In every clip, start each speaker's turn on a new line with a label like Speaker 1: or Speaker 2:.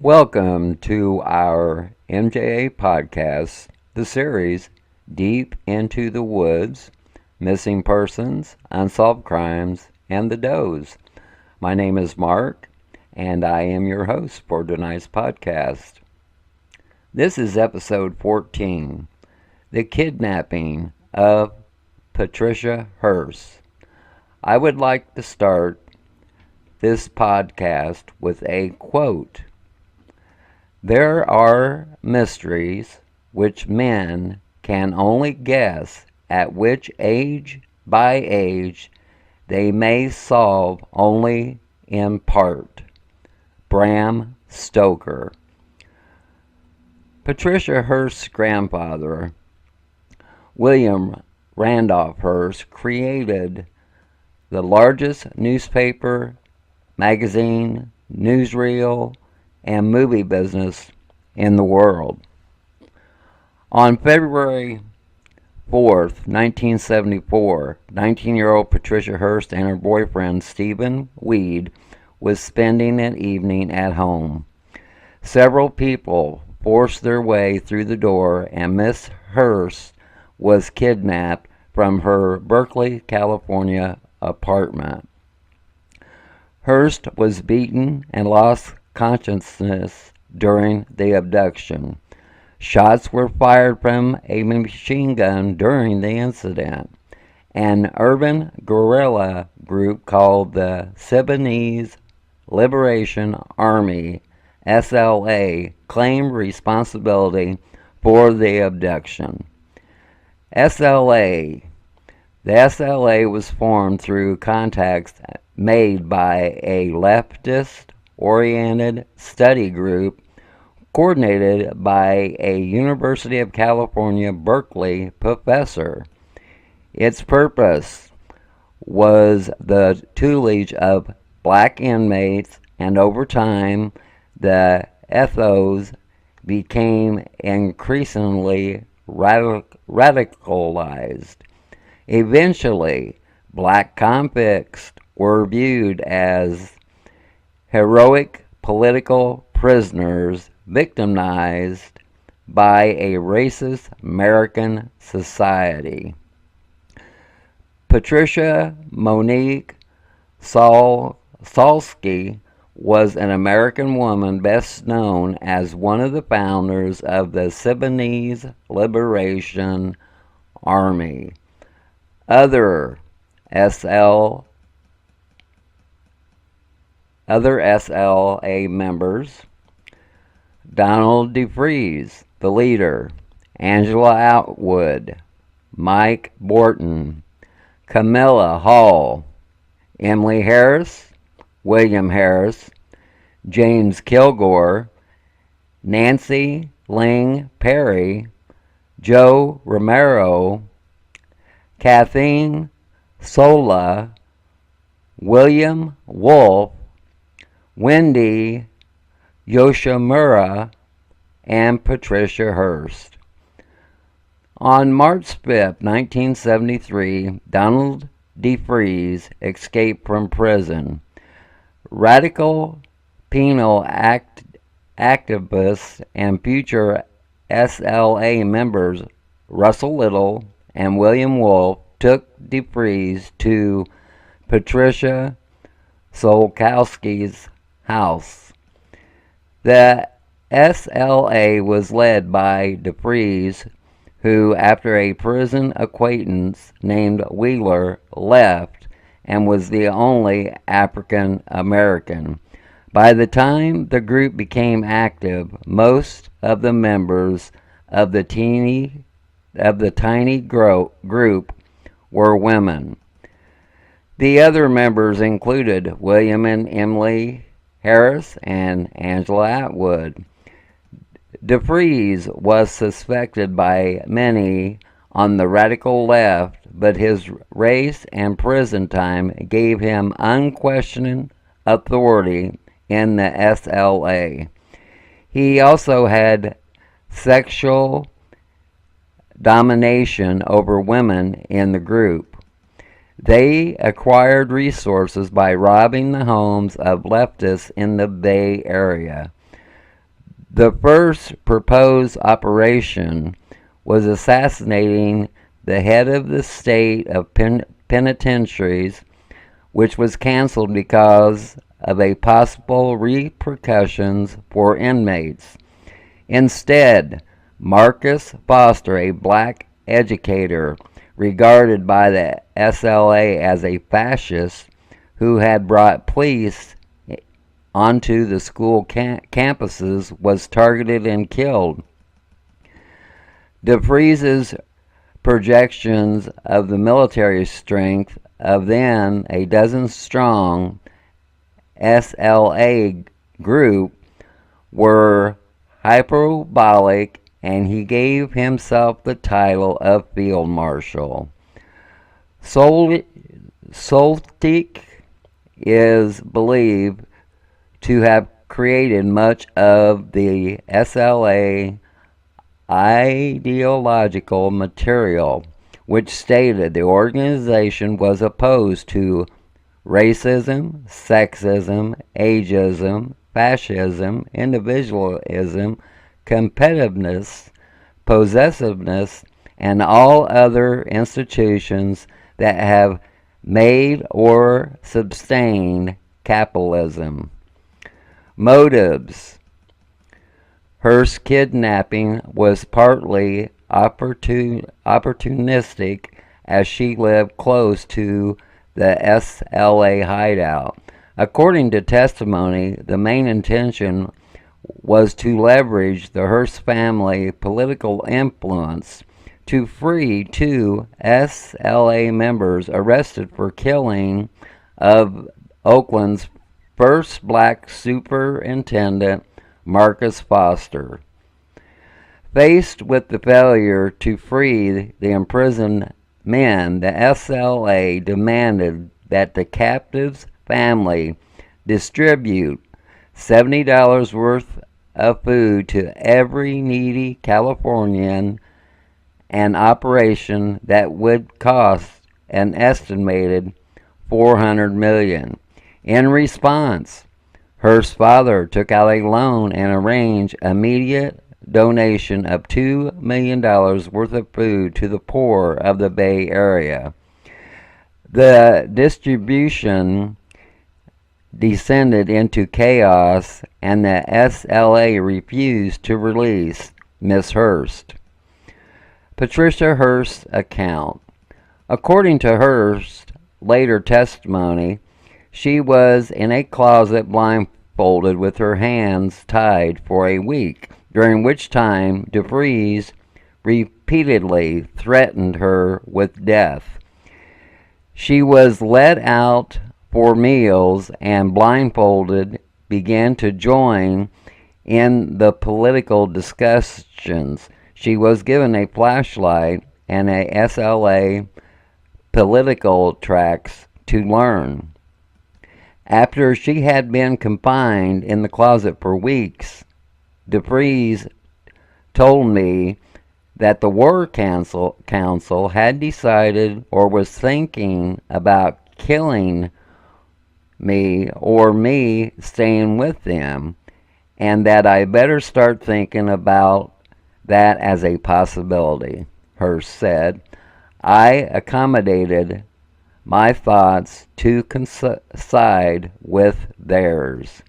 Speaker 1: Welcome to our MJA podcast, the series Deep into the Woods, Missing Persons, Unsolved Crimes, and the Does. My name is Mark, and I am your host for tonight's podcast. This is episode 14, The Kidnapping of Patricia Hearst. I would like to start this podcast with a quote. There are mysteries which men can only guess at which age by age they may solve only in part. Bram Stoker. Patricia Hearst's grandfather, William Randolph Hearst, created the largest newspaper, magazine, newsreel, and movie business in the world. On February 4th, 1974, 19-year-old Patricia Hearst and her boyfriend Stephen Weed was spending an evening at home. Several people forced their way through the door and Miss Hearst was kidnapped from her Berkeley, California apartment. Hearst was beaten and lost consciousness during the abduction. Shots were fired from a machine gun during the incident. An urban guerrilla group called the Sudanese Liberation Army, SLA, claimed responsibility for the abduction. The SLA was formed through contacts made by a leftist-oriented study group coordinated by a University of California, Berkeley professor. Its purpose was the tutelage of black inmates, and over time, the ethos became increasingly radicalized. Eventually, black convicts were viewed as heroic political prisoners victimized by a racist American society. Patricia Monique Salsky was an American woman best known as one of the founders of the Sudanese Liberation Army. Other SLA members: Donald DeFries, the leader; Angela Atwood, Mike Borton, Camilla Hall, Emily Harris, William Harris, James Kilgore, Nancy Ling Perry, Joe Romero, Kathleen Sola, William Wolfe, Wendy Yoshimura, and Patricia Hearst. On March 5, 1973, Donald DeFries escaped from prison. Radical penal activists and future SLA members Russell Little and William Wolfe took DeFries to Patricia Solkowski's house. The SLA was led by DeFries, who, after a prison acquaintance named Wheeler left, and was the only African American. By the time the group became active, most of the members of the tiny group were women. The other members included William and Emily Harris and Angela Atwood. DeFries was suspected by many on the radical left, but his race and prison time gave him unquestioned authority in the SLA. He also had sexual domination over women in the group. They acquired resources by robbing the homes of leftists in the Bay Area. The first proposed operation was assassinating the head of the state of penitentiaries, which was canceled because of a possible repercussions for inmates. Instead, Marcus Foster, a black educator regarded by the SLA as a fascist who had brought police onto the school campuses, was targeted and killed. DeFreeze's projections of the military strength of then a dozen strong SLA group were hyperbolic, and he gave himself the title of Field Marshal. Soltike is believed to have created much of the SLA ideological material, which stated the organization was opposed to racism, sexism, ageism, fascism, individualism, competitiveness, possessiveness, and all other institutions that have made or sustained capitalism. Motives. Hearst's kidnapping was partly opportunistic, as she lived close to the SLA hideout. According to testimony, the main intention was to leverage the Hearst family political influence to free two SLA members arrested for killing of Oakland's first black superintendent, Marcus Foster. Faced with the failure to free the imprisoned men, the SLA demanded that the captive's family distribute $70 worth of food to every needy Californian, an operation that would cost an estimated $400 million. In response, Hearst's father took out a loan and arranged immediate donation of $2 million worth of food to the poor of the Bay Area. The distribution descended into chaos, and the SLA refused to release Miss Hearst. Patricia Hearst's account. According to Hearst's later testimony, she was in a closet blindfolded with her hands tied for a week, during which time DeFreeze repeatedly threatened her with death. She was led out for meals and, blindfolded, began to join in the political discussions. She was given a flashlight and a SLA political tracts to learn. After she had been confined in the closet for weeks, DeFreeze told me that the War Council had decided or was thinking about killing me or me staying with them, and that I better start thinking about that as a possibility. Hearst said, I accommodated my thoughts to coincide with theirs.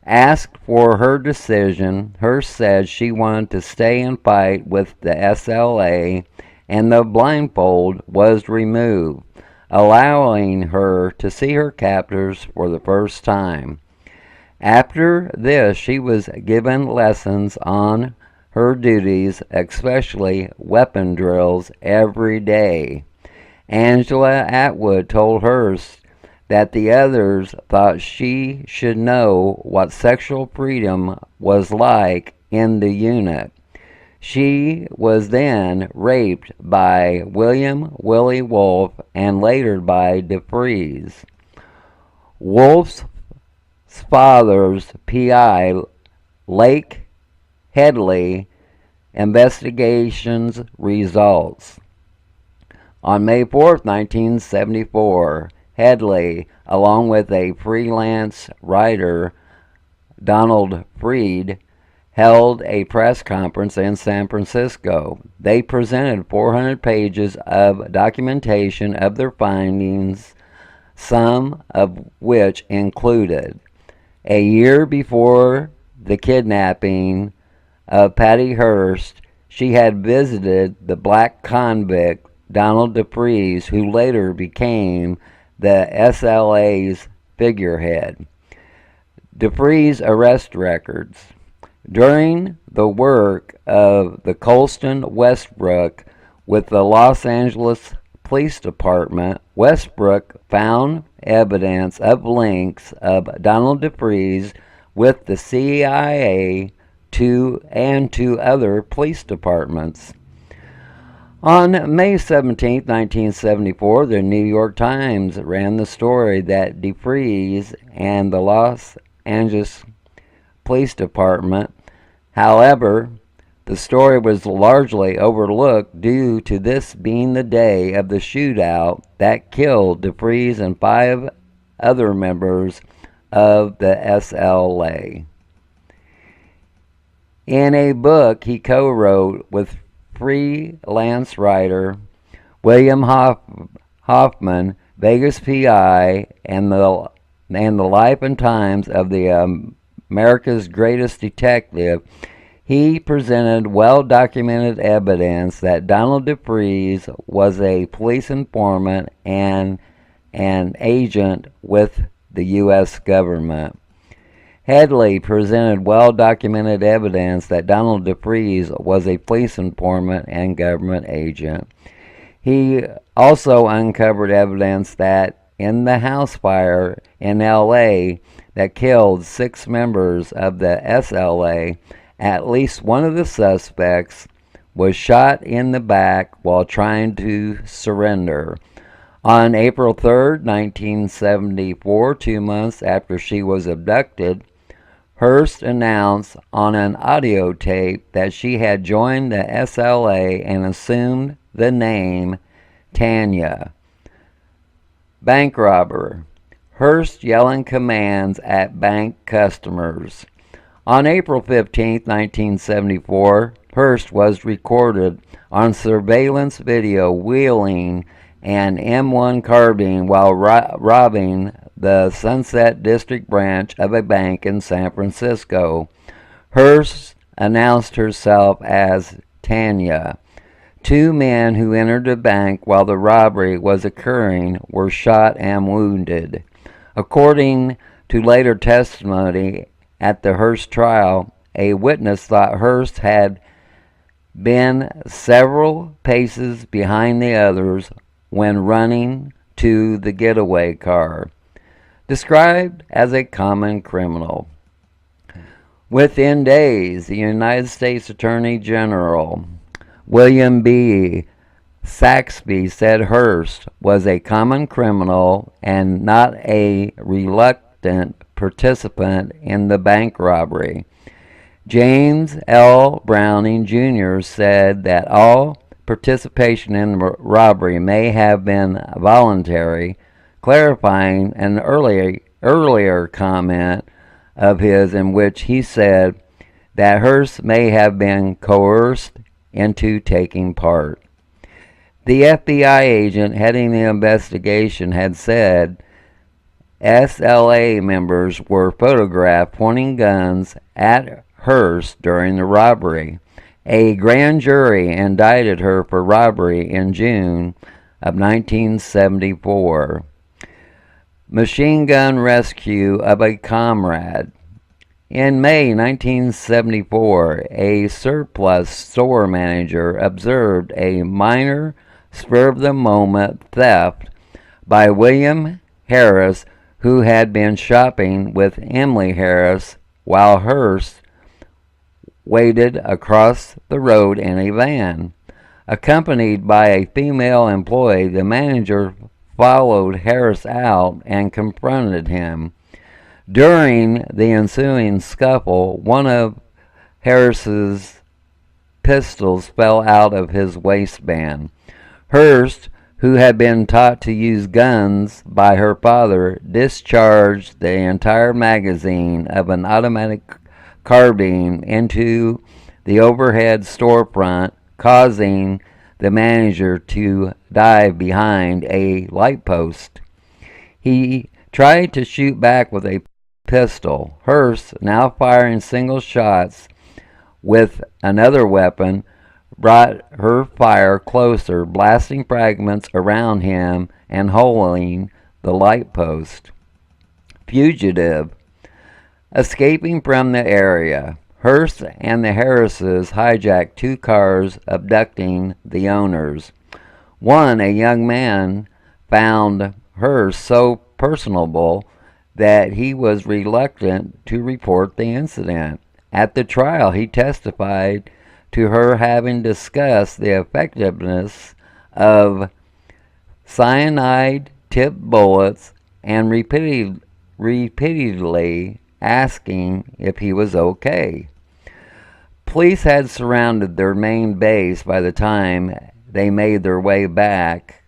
Speaker 1: Asked for her decision, Hearst said she wanted to stay and fight with the SLA, and the blindfold was removed, allowing her to see her captors for the first time. After this, she was given lessons on her duties, especially weapon drills, every day. Angela Atwood told Hearst that the others thought she should know what sexual freedom was like in the unit. She was then raped by William Willie Wolf and later by DeFreeze. Wolf's father's PI, Lake Headley, investigations results. On May 4, 1974, Headley, along with a freelance writer, Donald Freed, held a press conference in San Francisco. They presented 400 pages of documentation of their findings, some of which included: a year before the kidnapping of Patty Hearst, she had visited the black convict Donald DeFreeze, who later became the SLA's figurehead. DeFreeze arrest records. During the work of the Colston Westbrook with the Los Angeles Police Department, Westbrook found evidence of links of Donald DeFreeze with the CIA and to other police departments. On May 17, 1974, the New York Times ran the story that DeFreeze and the Los Angeles Police Department. However, the story was largely overlooked due to this being the day of the shootout that killed DeFreeze and 5 other members of the SLA. In a book he co-wrote with freelance writer William Hoffman, Vegas PI, and the Life and Times of the America's Greatest Detective, he presented well-documented evidence that Donald DeFreeze was a police informant and an agent with the U.S. government. Headley presented well-documented evidence that Donald DeFreeze was a police informant and government agent. He also uncovered evidence that in the house fire in L.A. that killed 6 members of the SLA, at least one of the suspects was shot in the back while trying to surrender. On April 3, 1974, 2 months after she was abducted, Hearst announced on an audio tape that she had joined the SLA and assumed the name Tanya. Bank robber. Hearst yelling commands at bank customers. On April 15, 1974, Hearst was recorded on surveillance video wheeling an M1 carbine while robbing the Sunset District branch of a bank in San Francisco. Hearst announced herself as Tanya. 2 men who entered the bank while the robbery was occurring were shot and wounded. According to later testimony at the Hearst trial, a witness thought Hearst had been several paces behind the others when running to the getaway car. Described as a common criminal. Within days, the United States Attorney General William B. Saxby said Hearst was a common criminal and not a reluctant participant in the bank robbery. James L. Browning Jr. said that all participation in the robbery may have been voluntary, clarifying an earlier comment of his in which he said that Hearst may have been coerced into taking part. The FBI agent heading the investigation had said SLA members were photographed pointing guns at Hearst during the robbery. A grand jury indicted her for robbery in June of 1974. Machine gun rescue of a comrade. In May 1974, a surplus store manager observed a minor spur-of-the-moment theft by William Harris, who had been shopping with Emily Harris while Hearst waited across the road in a van. Accompanied by a female employee, the manager followed Harris out and confronted him. During the ensuing scuffle, one of Harris's pistols fell out of his waistband. Hearst, who had been taught to use guns by her father, discharged the entire magazine of an automatic carbine into the overhead storefront, causing the manager to dive behind a light post. He tried to shoot back with a pistol. Hearst, now firing single shots with another weapon, brought her fire closer, blasting fragments around him and holing the light post. Fugitive. Escaping from the area, Hearst and the Harrises hijacked 2 cars, abducting the owners. One, a young man, found Hearst so personable that he was reluctant to report the incident. At the trial, he testified to her having discussed the effectiveness of cyanide-tipped bullets and repeatedly asking if he was okay. Police had surrounded their main base by the time they made their way back,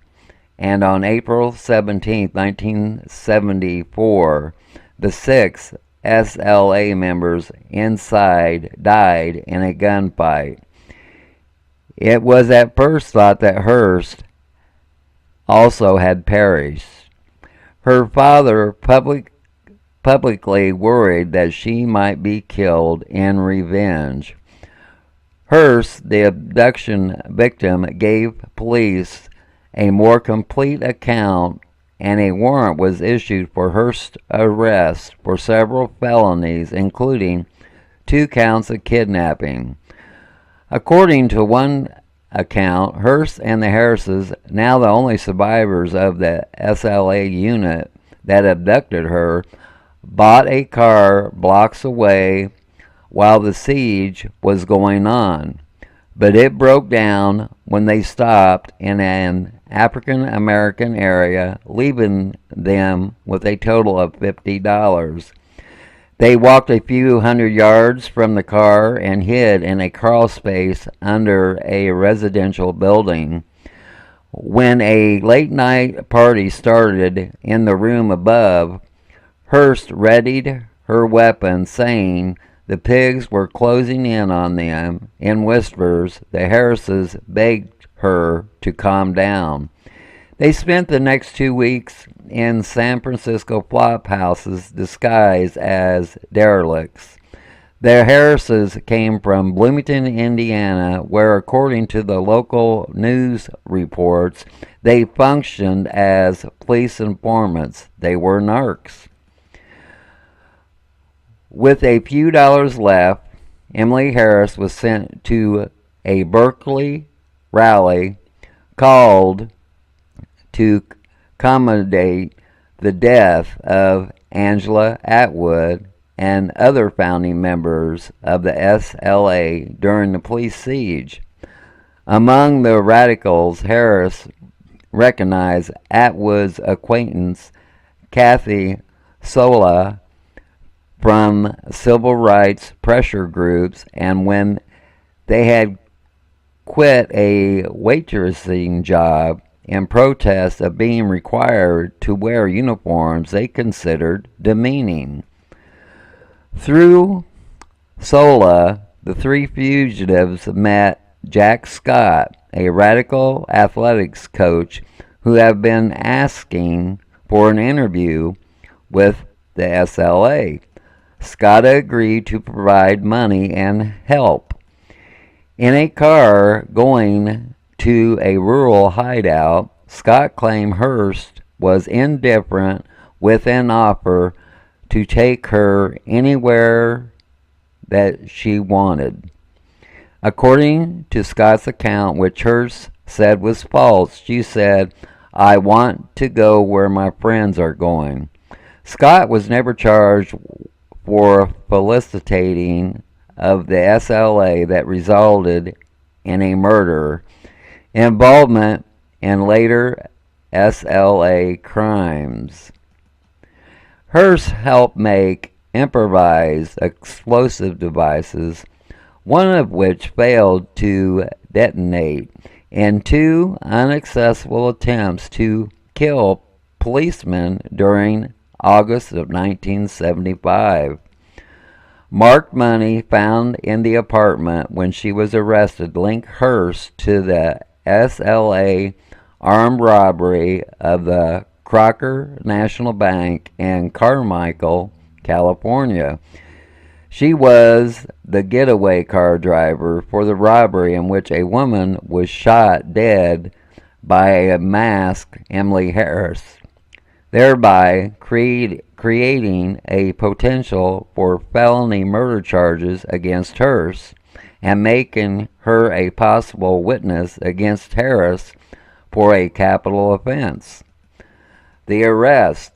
Speaker 1: and on April 17, 1974, the 6 SLA members inside died in a gunfight. It was at first thought that Hearst also had perished. Her father publicly worried that she might be killed in revenge. Hearst, the abduction victim, gave police a more complete account, and a warrant was issued for Hearst's arrest for several felonies, including 2 counts of kidnapping. According to one account, Hearst and the Harrises, now the only survivors of the SLA unit that abducted her, bought a car blocks away while the siege was going on, but it broke down when they stopped in an African American area, leaving them with a total of $50. They walked a few hundred yards from the car and hid in a crawl space under a residential building. When a late-night party started in the room above, Hearst readied her weapon, saying the pigs were closing in on them. In whispers, the Harrises begged her to calm down. They spent the next 2 weeks in San Francisco flop houses disguised as derelicts. The Harrises came from Bloomington, Indiana, where, according to the local news reports, they functioned as police informants. They were narcs. With a few dollars left, Emily Harris was sent to a Berkeley rally called to commemorate the death of Angela Atwood and other founding members of the SLA during the police siege. Among the radicals, Harris recognized Atwood's acquaintance Kathy Sola from civil rights pressure groups, and when they had quit a waitressing job in protest of being required to wear uniforms they considered demeaning. Through Sola, the 3 fugitives met Jack Scott, a radical athletics coach who had been asking for an interview with the SLA. Scott agreed to provide money and help. In a car going to a rural hideout, Scott claimed Hearst was indifferent with an offer to take her anywhere that she wanted. According to Scott's account, which Hearst said was false, she said, "I want to go where my friends are going." Scott was never charged for felicitating of the SLA that resulted in a murder, involvement in later SLA crimes. Hearst helped make improvised explosive devices, one of which failed to detonate, in 2 unsuccessful attempts to kill policemen during August of 1975. Marked money found in the apartment when she was arrested linked Hearst to the SLA armed robbery of the Crocker National Bank in Carmichael, California. She was the getaway car driver for the robbery in which a woman was shot dead by a masked Emily Harris, thereby creating a potential for felony murder charges against Hearst and making her a possible witness against Harris for a capital offense. The arrest.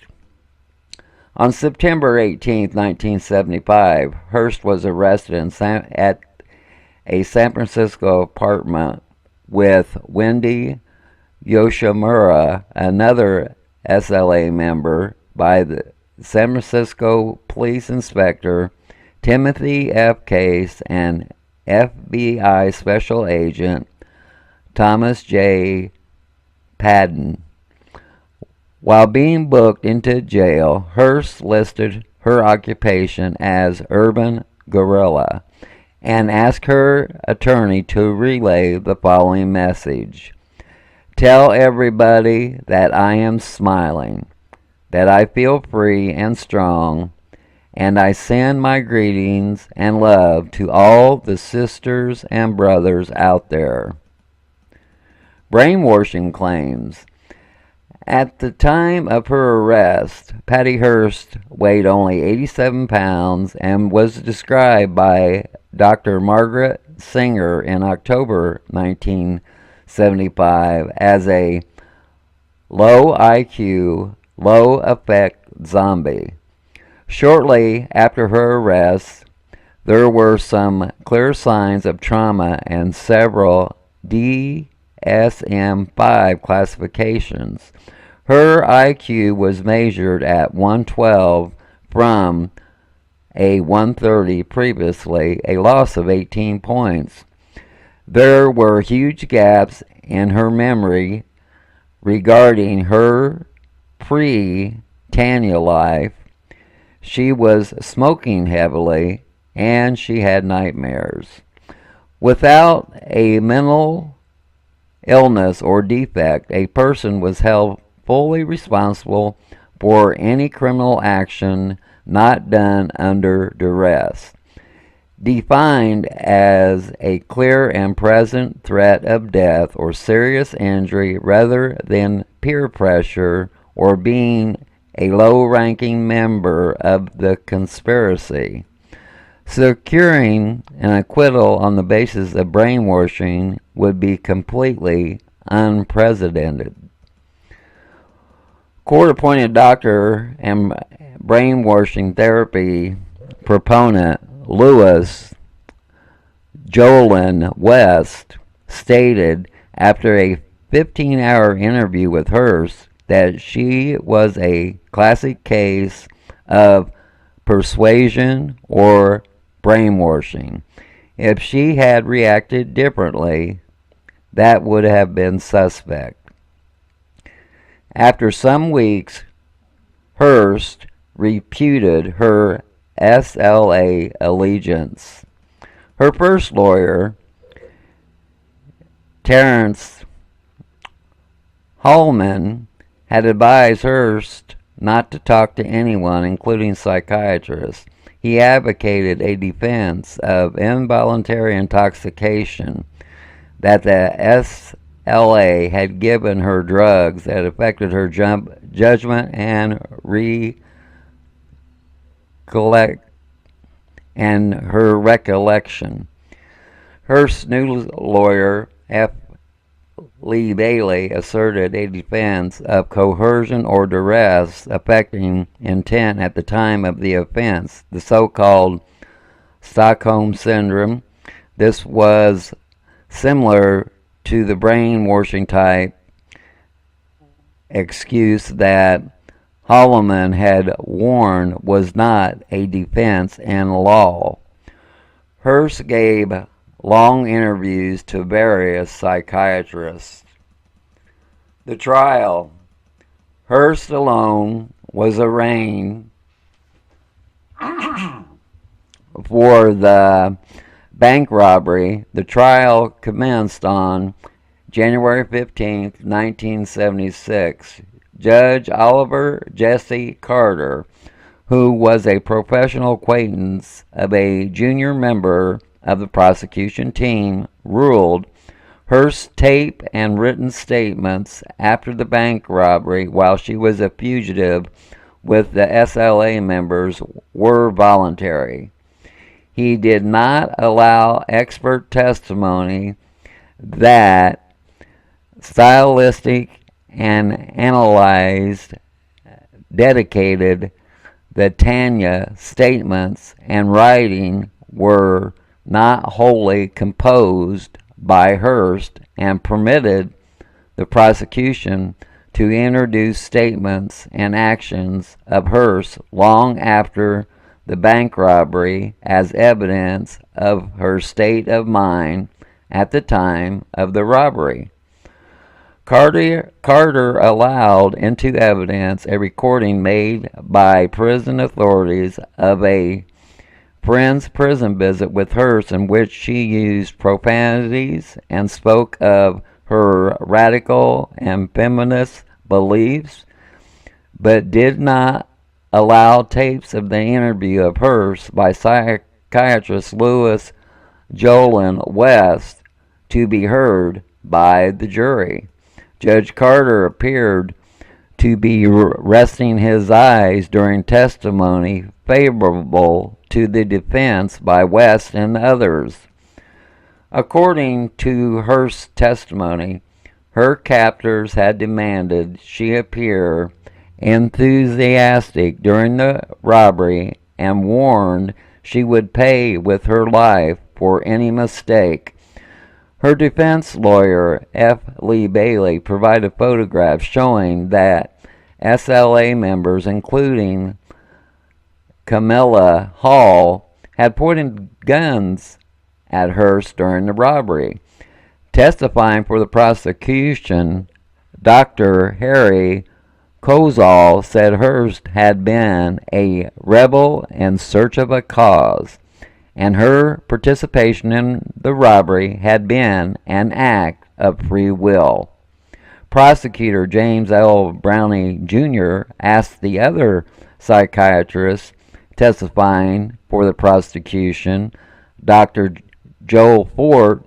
Speaker 1: On September 18, 1975, Hearst was arrested at a San Francisco apartment with Wendy Yoshimura, another SLA member, by the San Francisco police inspector Timothy F. Case and FBI special agent Thomas J. Padden. While being booked into jail, Hearst listed her occupation as urban guerrilla and asked her attorney to relay the following message. Tell everybody that I am smiling, that I feel free and strong, and I send my greetings and love to all the sisters and brothers out there. Brainwashing claims. At the time of her arrest, Patty Hearst weighed only 87 pounds and was described by Dr. Margaret Singer in October 1975 as a low IQ, low affect zombie. Shortly after her arrest, there were some clear signs of trauma and several DSM-5 classifications. Her IQ was measured at 112 from a 130 previously, a loss of 18 points. There were huge gaps in her memory regarding her pre-Tanya life. She was smoking heavily and she had nightmares. Without a mental illness or defect, a person was held fully responsible for any criminal action not done under duress, defined as a clear and present threat of death or serious injury rather than peer pressure or being a low-ranking member of the conspiracy. Securing an acquittal on the basis of brainwashing would be completely unprecedented. Court-appointed doctor and brainwashing therapy proponent Louis Jolin West stated after a 15-hour interview with Hearst that she was a classic case of persuasion or brainwashing. If she had reacted differently, that would have been suspect. After some weeks, Hearst repudiated her SLA allegiance. Her first lawyer, Terrence Hallman, had advised Hearst not to talk to anyone, including psychiatrists. He advocated a defense of involuntary intoxication, that the SLA had given her drugs that affected her judgment and her recollection. Hearst's new lawyer, F. Lee Bailey, asserted a defense of coercion or duress affecting intent at the time of the offense, the so-called Stockholm Syndrome. This was similar to the brainwashing type excuse that Holloman had warned was not a defense in law. Hearst gave long interviews to various psychiatrists. The trial. Hearst alone was arraigned for the bank robbery. The trial commenced on January 15th, 1976. Judge Oliver Jesse Carter, who was a professional acquaintance of a junior member of the prosecution team, ruled Hearst's tape and written statements after the bank robbery while she was a fugitive with the SLA members were voluntary. He did not allow expert testimony that stylistic and analyzed dedicated the Tanya statements and writing were not wholly composed by Hearst, and permitted the prosecution to introduce statements and actions of Hearst long after the bank robbery as evidence of her state of mind at the time of the robbery. Carter allowed into evidence a recording made by prison authorities of a friend's prison visit with Hearst in which she used profanities and spoke of her radical and feminist beliefs, but did not allow tapes of the interview of Hearst by psychiatrist Louis Jolin West to be heard by the jury. Judge Carter appeared to be resting his eyes during testimony favorable to the defense by West and others. According to Hearst's testimony, her captors had demanded she appear enthusiastic during the robbery and warned she would pay with her life for any mistake. Her defense lawyer, F. Lee Bailey, provided photographs showing that SLA members, including Camilla Hall, had pointed guns at Hearst during the robbery. Testifying for the prosecution, Dr. Harry Kozol said Hearst had been a rebel in search of a cause, and her participation in the robbery had been an act of free will. Prosecutor James L. Brownie, Jr. asked the other psychiatrist testifying for the prosecution, Dr. Joel Fort,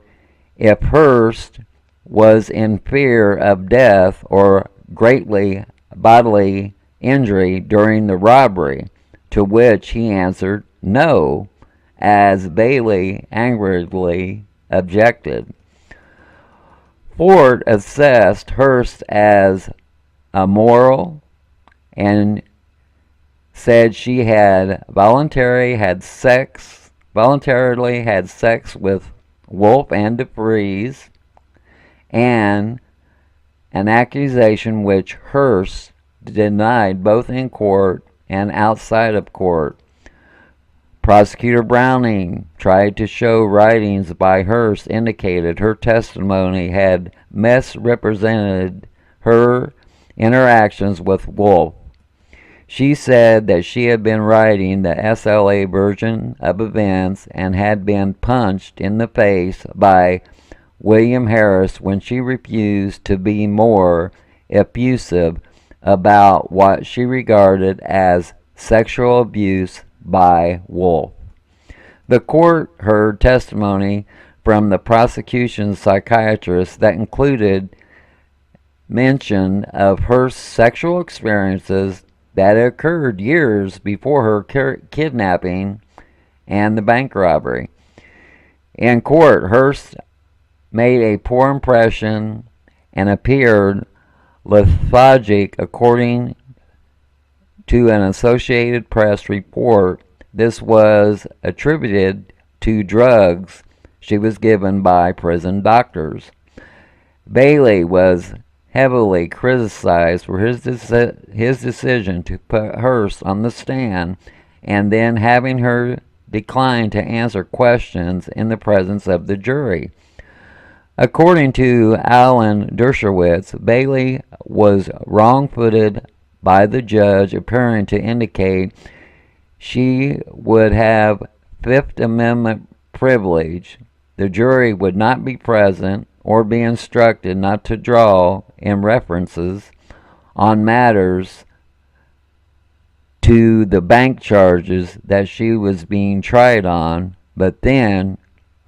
Speaker 1: if Hearst was in fear of death or greatly bodily injury during the robbery, to which he answered no, as Bailey angrily objected. Ford assessed Hearst as immoral and said she had voluntarily had sex with Wolf and DeFries, and an accusation which Hearst denied both in court and outside of court. Prosecutor Browning tried to show writings by Hearst indicated her testimony had misrepresented her interactions with Wolf. She said that she had been writing the SLA version of events and had been punched in the face by William Harris when she refused to be more effusive about what she regarded as sexual abuse by Wolf. The court heard testimony from the prosecution's psychiatrist that included mention of her sexual experiences that occurred years before her kidnapping and the bank robbery. In court, Hearst made a poor impression and appeared lethargic. According to an Associated Press report, this was attributed to drugs she was given by prison doctors. Bailey was heavily criticized for his decision to put Hearst on the stand and then having her decline to answer questions in the presence of the jury. According to Alan Dershowitz, Bailey was wrong-footed by the judge, appearing to indicate she would have Fifth Amendment privilege, the jury would not be present or be instructed not to draw in references on matters to the bank charges that she was being tried on, but then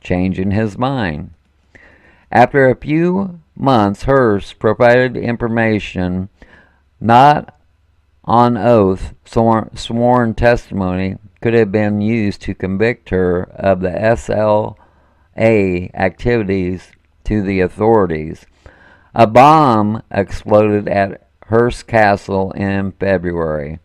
Speaker 1: changing his mind. After a few months, Hearst provided information not on oath. Sworn testimony could have been used to convict her of the SLA activities to the authorities. A bomb exploded at Hearst Castle in February.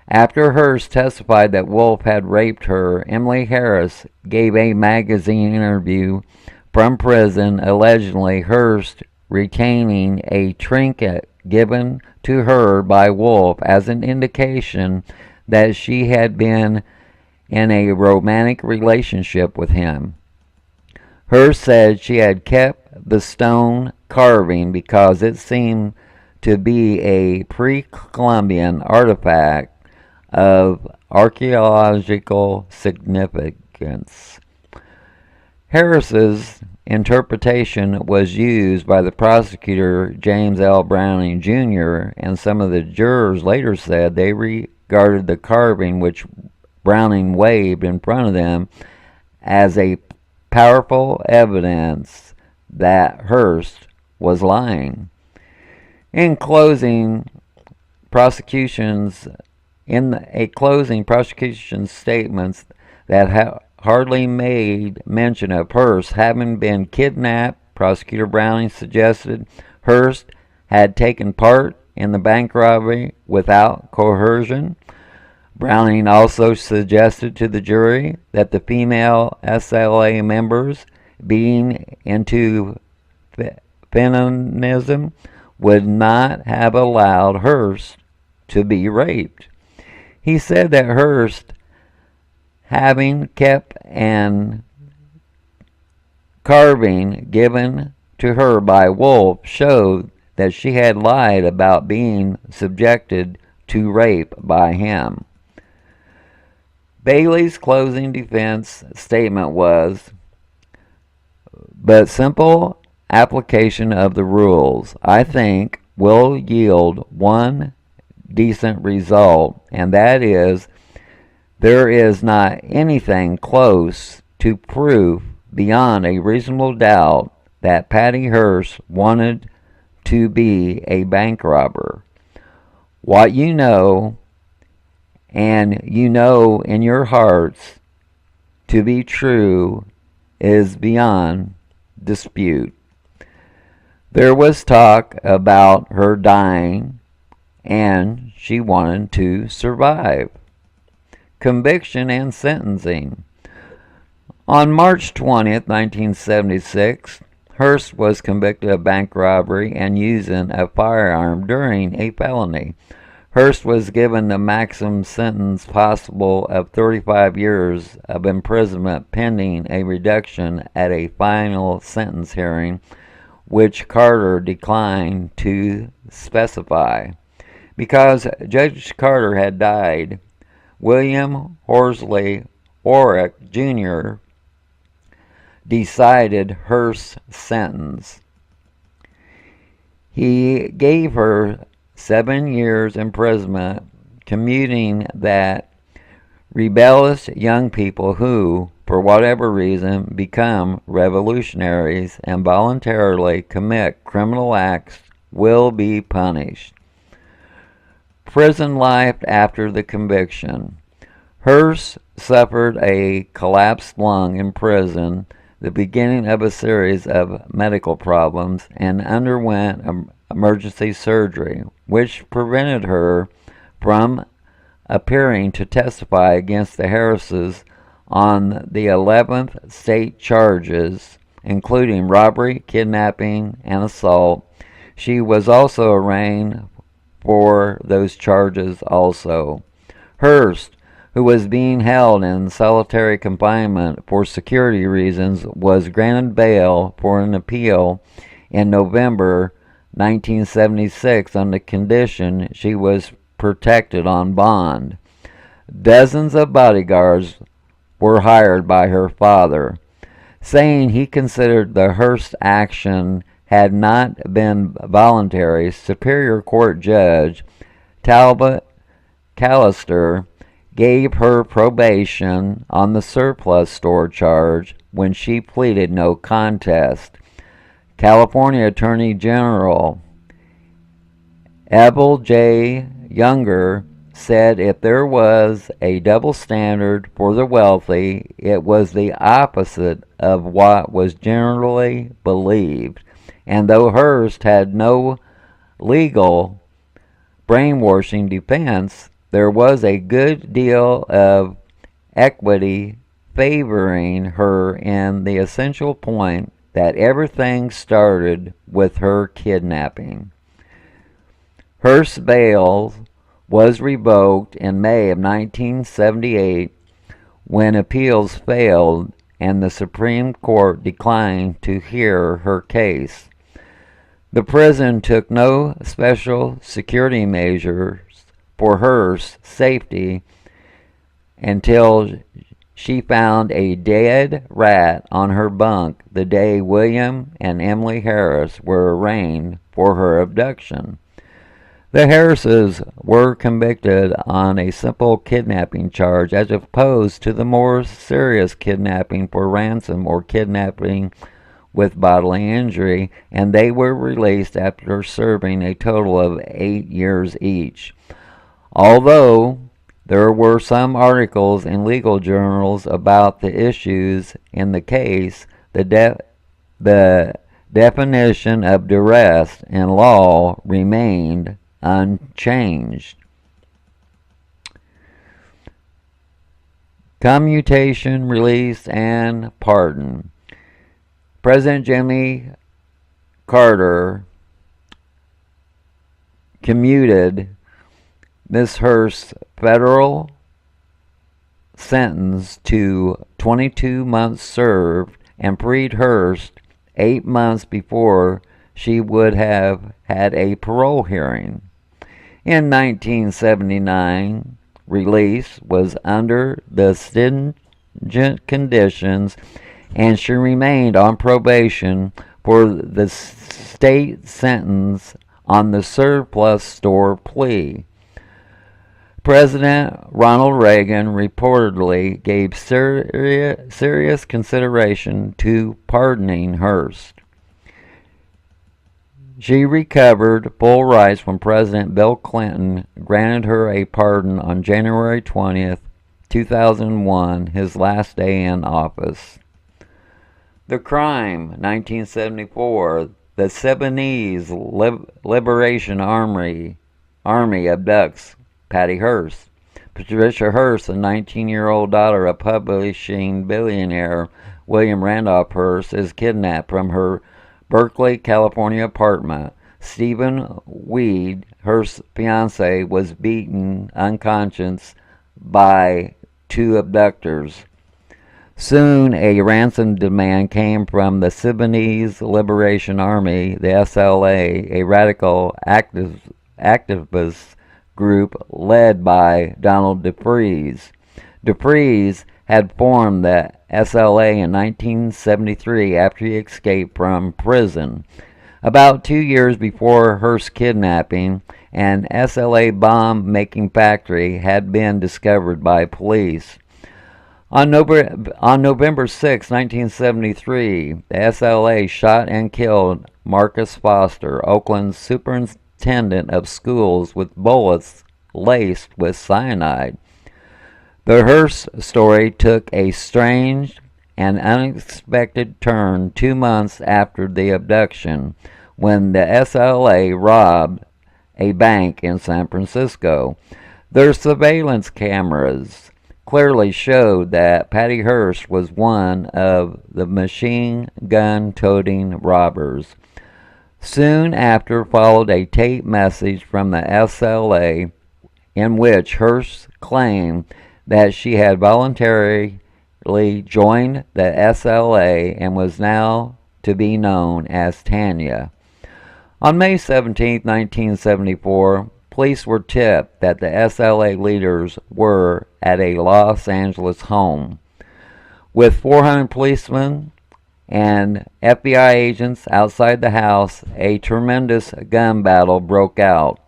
Speaker 1: After Hearst testified that Wolf had raped her, Emily Harris gave a magazine interview from prison, allegedly Hearst retaining a trinket given to her by Wolf as an indication that she had been in a romantic relationship with him. Hearst said she had kept the stone carving because it seemed to be a pre-Columbian artifact of archaeological significance. Harris's interpretation was used by the prosecutor James L. Browning Jr., and some of the jurors later said they regarded the carving which Browning waved in front of them as a powerful evidence that Hearst was lying. In closing, prosecution statements that hardly made mention of Hearst having been kidnapped. Prosecutor Browning suggested Hearst had taken part in the bank robbery without coercion. Browning also suggested to the jury that the female SLA members, being into feminism, would not have allowed Hearst to be raped. He said that Hearst, having kept an carving given to her by Wolf, showed that she had lied about being subjected to rape by him. Bailey's closing defense statement was, "But simple application of the rules, I think, will yield one decent result, and that is, there is not anything close to proof beyond a reasonable doubt that Patty Hearst wanted to be a bank robber. What you know, and you know in your hearts to be true, is beyond dispute." There was talk about her dying, and she wanted to survive. Conviction and sentencing. On March 20th, 1976, Hearst was convicted of bank robbery and using a firearm during a felony. Hearst was given the maximum sentence possible of 35 years of imprisonment pending a reduction at a final sentence hearing, which Carter declined to specify. Because Judge Carter had died, William Horsley Orrick Jr. decided Hearst's sentence. He gave her 7 years imprisonment, commuting that rebellious young people who, for whatever reason, become revolutionaries and voluntarily commit criminal acts will be punished. Prison life after the conviction. Hearst suffered a collapsed lung in prison, the beginning of a series of medical problems, and underwent emergency surgery, which prevented her from appearing to testify against the Harrises on the 11th state charges, including robbery, kidnapping, and assault. She was also arraigned for those charges also. Hearst, who was being held in solitary confinement for security reasons, was granted bail for an appeal in November 1976 on the condition she was protected on bond. Dozens of bodyguards were hired by her father. Saying he considered the Hearst action had not been voluntary, Superior Court Judge Talbot Callister gave her probation on the surplus store charge when she pleaded no contest. California Attorney General Abel J. Younger said if there was a double standard for the wealthy, it was the opposite of what was generally believed. And though Hearst had no legal brainwashing defense, there was a good deal of equity favoring her in the essential point that everything started with her kidnapping. Hearst's bail was revoked in May of 1978 when appeals failed and the Supreme Court declined to hear her case. The prison took no special security measures for Hearst's safety until she found a dead rat on her bunk the day William and Emily Harris were arraigned for her abduction. The Harrises were convicted on a simple kidnapping charge as opposed to the more serious kidnapping for ransom or kidnapping with bodily injury, and they were released after serving a total of 8 years each. Although there were some articles in legal journals about the issues in the case, the definition of duress in law remained unchanged. Commutation, release, and pardon. President Jimmy Carter commuted Miss Hearst's federal sentence to 22 months served and freed Hearst 8 months before she would have had a parole hearing. In 1979, release was under the stringent conditions, and she remained on probation for the state sentence on the surplus store plea. President Ronald Reagan reportedly gave serious consideration to pardoning Hearst. She recovered full rights when President Bill Clinton granted her a pardon on January 20th, 2001, his last day in office. The crime, 1974, the Sudanese Liberation Army abducts Patty Hearst. Patricia Hearst, the 19-year-old daughter of publishing billionaire William Randolph Hearst, is kidnapped from her Berkeley, California apartment. Stephen Weed, Hearst's fiance, was beaten unconscious by 2 abductors. Soon a ransom demand came from the Sudanese Liberation Army, the SLA, a radical activist group led by Donald DeFreeze. DeFreeze had formed the SLA in 1973 after he escaped from prison. About 2 years before Hearst's kidnapping, an SLA bomb-making factory had been discovered by police. On November 6, 1973, the SLA shot and killed Marcus Foster, Oakland's superintendent of schools, with bullets laced with cyanide. The Hearst story took a strange and unexpected turn 2 months after the abduction, when the SLA robbed a bank in San Francisco. Their surveillance cameras clearly showed that Patty Hearst was one of the machine gun-toting robbers. Soon after followed a taped message from the SLA in which Hearst claimed that she had voluntarily joined the SLA and was now to be known as Tanya. On May 17, 1974, police were tipped that the SLA leaders were at a Los Angeles home. With 400 policemen and FBI agents outside the house, a tremendous gun battle broke out.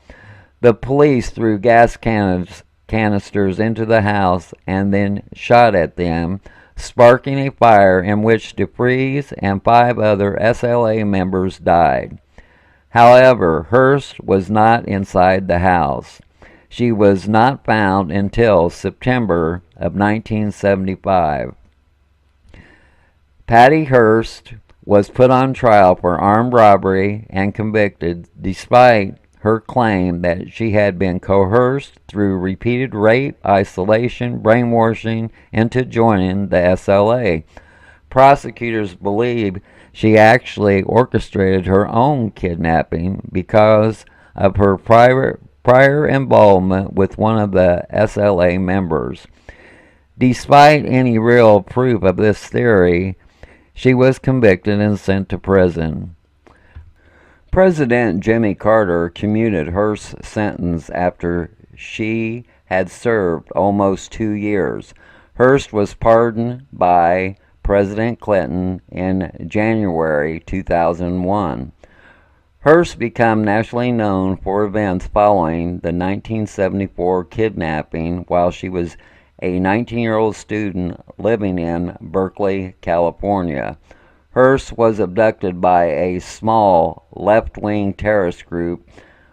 Speaker 1: The police threw gas canisters into the house and then shot at them, sparking a fire in which DeFries and 5 other SLA members died. However, Hearst was not inside the house. She was not found until September of 1975. Patty Hearst was put on trial for armed robbery and convicted despite her claim that she had been coerced through repeated rape, isolation, brainwashing into joining the SLA. Prosecutors believe she actually orchestrated her own kidnapping because of her prior involvement with one of the SLA members. Despite any real proof of this theory, she was convicted and sent to prison. President Jimmy Carter commuted Hearst's sentence after she had served almost 2 years. Hearst was pardoned by President Clinton in January 2001. Hearst became nationally known for events following the 1974 kidnapping while she was a 19-year-old student living in Berkeley, California. Hearst was abducted by a small left-wing terrorist group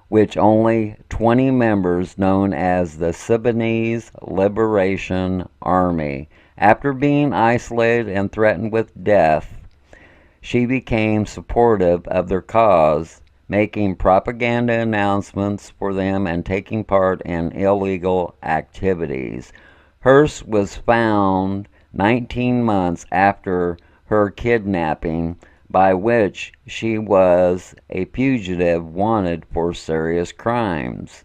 Speaker 1: which only 20 members known as the Sudanese Liberation Army. After being isolated and threatened with death, she became supportive of their cause, making propaganda announcements for them and taking part in illegal activities. Hearst was found 19 months after her kidnapping, by which she was a fugitive wanted for serious crimes.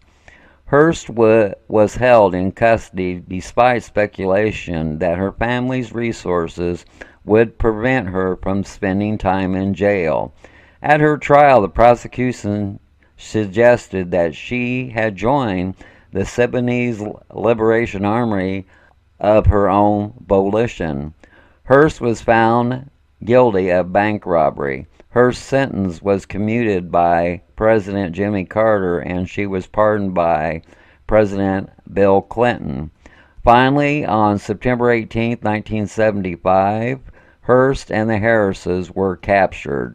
Speaker 1: Hearst was held in custody despite speculation that her family's resources would prevent her from spending time in jail. At her trial, the prosecution suggested that she had joined the Sudanese Liberation Army of her own volition. Hearst was found guilty of bank robbery. Her sentence was commuted by President Jimmy Carter, and she was pardoned by President Bill Clinton. Finally, on September 18, 1975, Hearst and the Harrises were captured.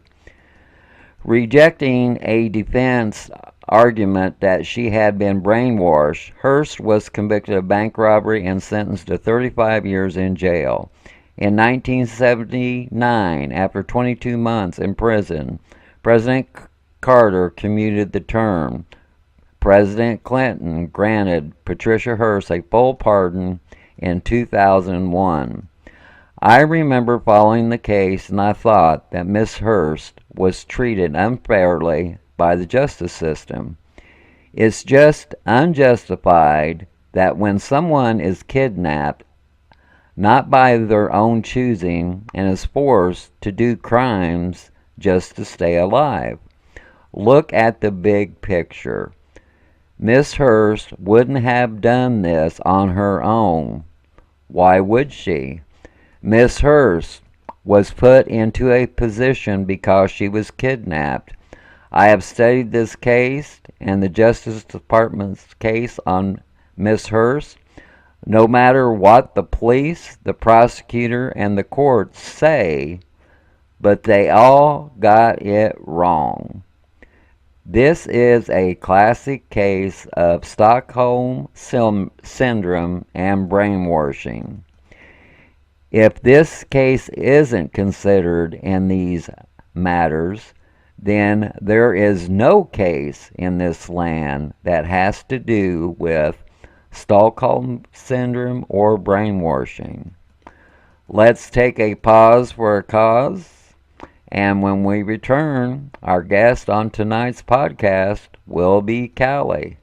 Speaker 1: Rejecting a defense argument that she had been brainwashed, Hearst was convicted of bank robbery and sentenced to 35 years in jail. In 1979, after 22 months in prison, President Carter commuted the term. President Clinton granted Patricia Hearst a full pardon in 2001. I remember following the case, and I thought that Miss Hearst was treated unfairly by the justice system. It's just unjustified that when someone is kidnapped, not by their own choosing, and is forced to do crimes just to stay alive. Look at the big picture. Miss Hearst wouldn't have done this on her own. Why would she? Miss Hearst was put into a position because she was kidnapped. I have studied this case and the Justice Department's case on Miss Hearst. No matter what the police, the prosecutor, and the courts say, but they all got it wrong. This is a classic case of Stockholm Syndrome and brainwashing. If this case isn't considered in these matters, then there is no case in this land that has to do with Stockholm Syndrome or brainwashing. Let's take a pause for a cause, and when we return, our guest on tonight's podcast will be Cali.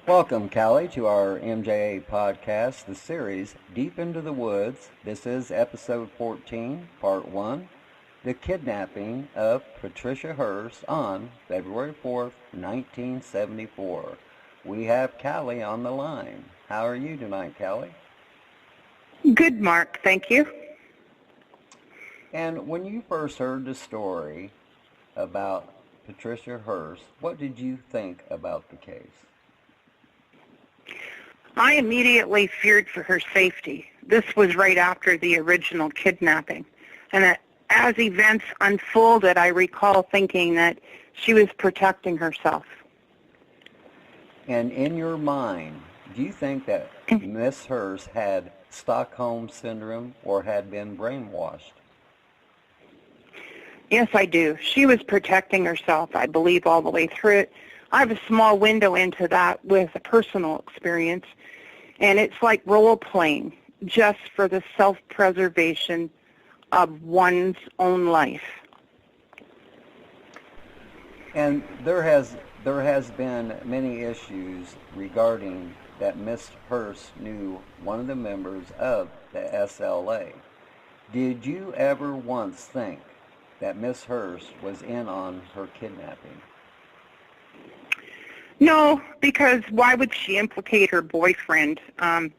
Speaker 1: Welcome, Callie, to our MJA podcast, the series Deep into the Woods. This is episode 14, part 1, The Kidnapping of Patricia Hearst on February 4th, 1974. We have Callie on the line. How are you tonight, Callie?
Speaker 2: Good, Mark. Thank you.
Speaker 1: And when you first heard the story about Patricia Hearst, what did you think about the case?
Speaker 2: I immediately feared for her safety. This was right after the original kidnapping. And as events unfolded, I recall thinking that she was protecting herself.
Speaker 1: And in your mind, do you think that Miss Hearst had Stockholm Syndrome or had been brainwashed?
Speaker 2: Yes, I do. She was protecting herself, I believe, all the way through it. I have a small window into that with a personal experience, and it's like role-playing just for the self-preservation of one's own life.
Speaker 1: And there has been many issues regarding that Miss Hearst knew one of the members of the SLA. Did you ever once think that Miss Hearst was in on her kidnapping?
Speaker 2: No, because why would she implicate her boyfriend? When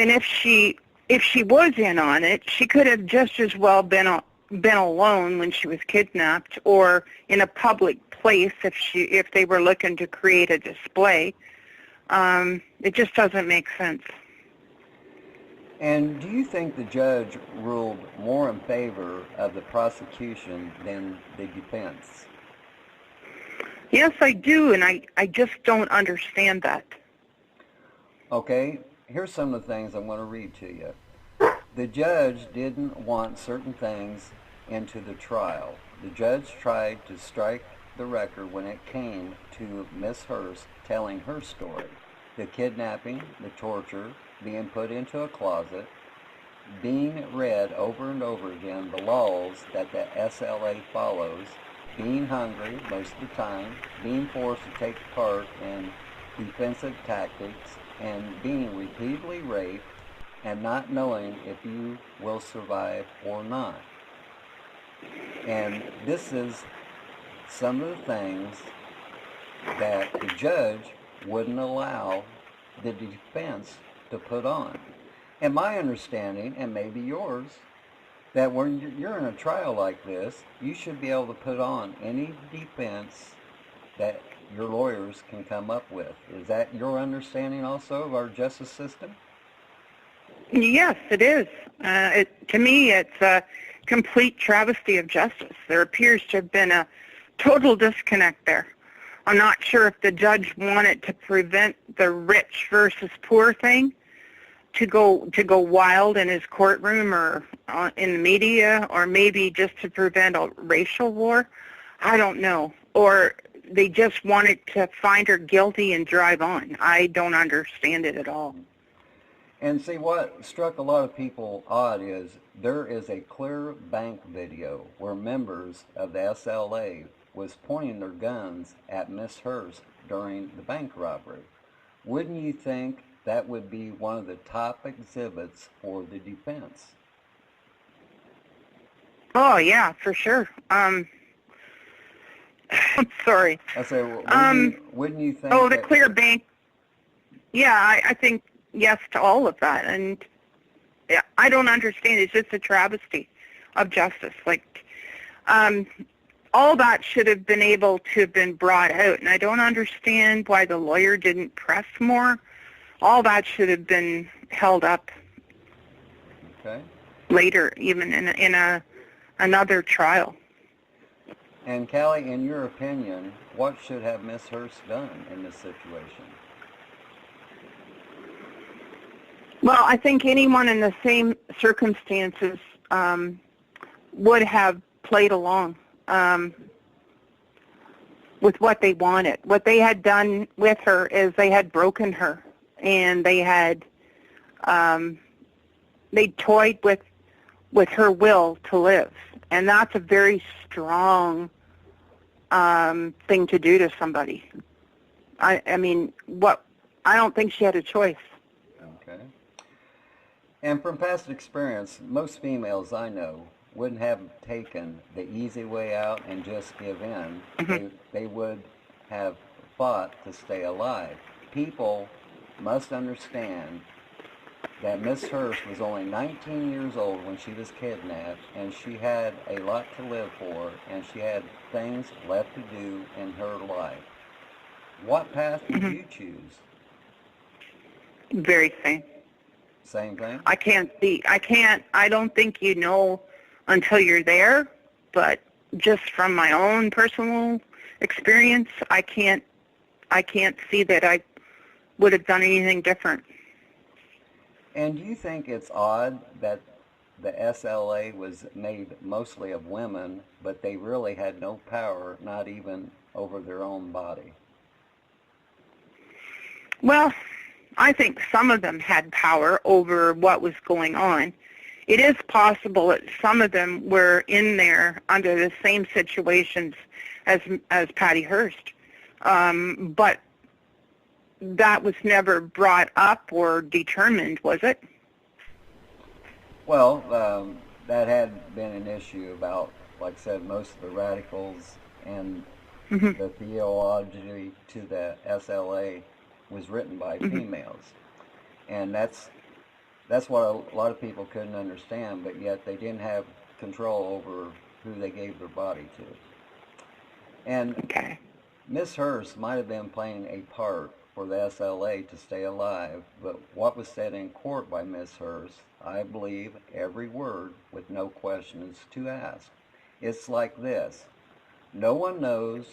Speaker 2: if she was in on it, she could have just as well been alone when she was kidnapped, or in a public place if they were looking to create a display. It just doesn't make sense.
Speaker 1: And do you think the judge ruled more in favor of the prosecution than the defense?
Speaker 2: Yes, I do, and I just don't understand that.
Speaker 1: Okay, here's some of the things I'm going to read to you. The judge didn't want certain things into the trial. The judge tried to strike the record when it came to Miss Hearst telling her story. The kidnapping, the torture, being put into a closet, being read over and over again the laws that the SLA follows, being hungry most of the time, being forced to take part in defensive tactics, and being repeatedly raped and not knowing if you will survive or not. And this is some of the things that the judge wouldn't allow the defense to put on. And my understanding, and maybe yours, that when you're in a trial like this, you should be able to put on any defense that your lawyers can come up with. Is that your understanding also of our justice system?
Speaker 2: Yes, it is. To me, it's a complete travesty of justice. There appears to have been a total disconnect there. I'm not sure if the judge wanted to prevent the rich versus poor thing to go wild in his courtroom or in the media, or maybe just to prevent a racial war. I don't know. Or they just wanted to find her guilty and drive on. I don't understand it at all.
Speaker 1: And see, what struck a lot of people odd is there is a clear bank video where members of the SLA was pointing their guns at Miss Hearst during the bank robbery. Wouldn't you think that would be one of the top exhibits for the defense?
Speaker 2: Oh, yeah, for sure. I'm sorry.
Speaker 1: I say, wouldn't you think?
Speaker 2: Oh, the clear bank. Yeah, I think yes to all of that. And yeah, I don't understand. It's just a travesty of justice. Like, all that should have been able to have been brought out. And I don't understand why the lawyer didn't press more. All that should have been held up later, even in another trial.
Speaker 1: And Callie, in your opinion, what should have Miss Hearst done in this situation?
Speaker 2: Well, I think anyone in the same circumstances would have played along with what they wanted. What they had done with her is they had broken her, and they had they toyed with her will to live, and that's a very strong thing to do to somebody. I mean, I don't think she had a choice.
Speaker 1: Okay. And from past experience, most females I know wouldn't have taken the easy way out and just give in. They would have fought to stay alive. People must understand that Miss Hearst was only 19 years old when she was kidnapped, and she had a lot to live for, and she had things left to do in her life. What path would you choose?
Speaker 2: Very same.
Speaker 1: Same thing?
Speaker 2: I don't think you know until you're there, but just from my own personal experience, I can't see that I would have done anything different.
Speaker 1: And do you think it's odd that the SLA was made mostly of women, but they really had no power, not even over their own body?
Speaker 2: Well, I think some of them had power over what was going on. It is possible that some of them were in there under the same situations as Patty Hearst, but that was never brought up or determined, was it?
Speaker 1: Well, that had been an issue about, like I said, most of the radicals and the theology to the SLA was written by females. And that's what a lot of people couldn't understand, but yet they didn't have control over who they gave their body to. And Miss Hearst might have been playing a part for the SLA to stay alive, but what was said in court by Miss Hearst, I believe every word with no questions to ask. It's like this: no one knows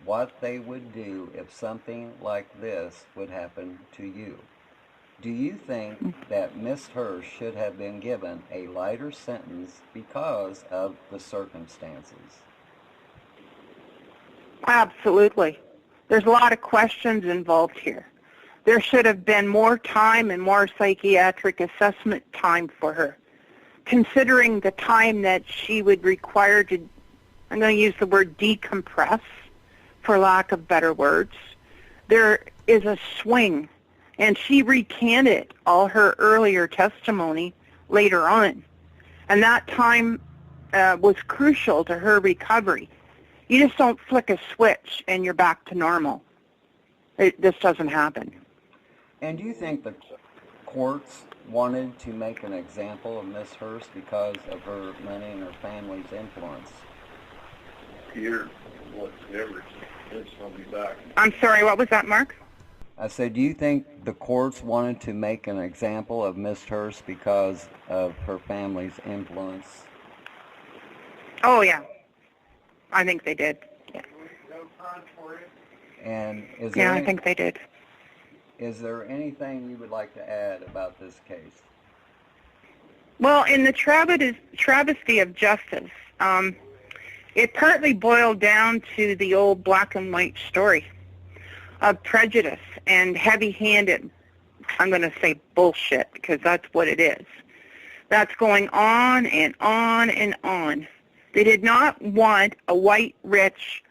Speaker 1: what they would do if something like this would happen to you. Do you think that Miss Hearst should have been given a lighter sentence because of the circumstances?
Speaker 2: Absolutely. There's a lot of questions involved here. There should have been more time and more psychiatric assessment time for her, considering the time that she would require to, I'm going to use the word decompress, for lack of better words. There is a swing, and she recanted all her earlier testimony later on, and that time was crucial to her recovery. You just don't flick a switch and you're back to normal. This doesn't happen.
Speaker 1: And do you think the courts wanted to make an example of Miss Hearst because of her money and her family's influence?
Speaker 3: Here, whatever, it's going to be back.
Speaker 2: I'm sorry, what was that, Mark?
Speaker 1: I said, do you think the courts wanted to make an example of Miss Hearst because of her family's influence?
Speaker 2: Oh, yeah. I think they did. Yeah.
Speaker 1: And is there
Speaker 2: I think they did.
Speaker 1: Is there anything you would like to add about this case?
Speaker 2: Well, in the travesty of justice, it partly boiled down to the old black and white story of prejudice and heavy-handed, I'm going to say bullshit, because that's what it is. That's going on and on and on. They did not want a white, rich,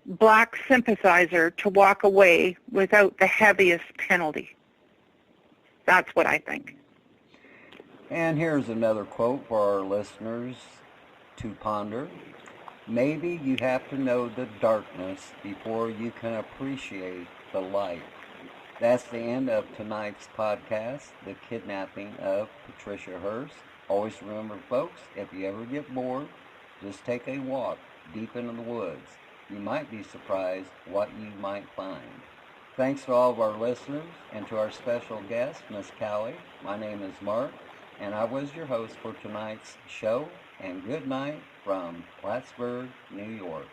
Speaker 2: black sympathizer to walk away without the heaviest penalty. That's what I think.
Speaker 1: And here's another quote for our listeners to ponder. Maybe you have to know the darkness before you can appreciate the light. That's the end of tonight's podcast, The Kidnapping of Patricia Hearst. Always remember, folks, if you ever get bored, just take a walk deep into the woods. You might be surprised what you might find. Thanks to all of our listeners and to our special guest, Miss Cali. My name is Mark, and I was your host for tonight's show. And good night from Plattsburgh, New York.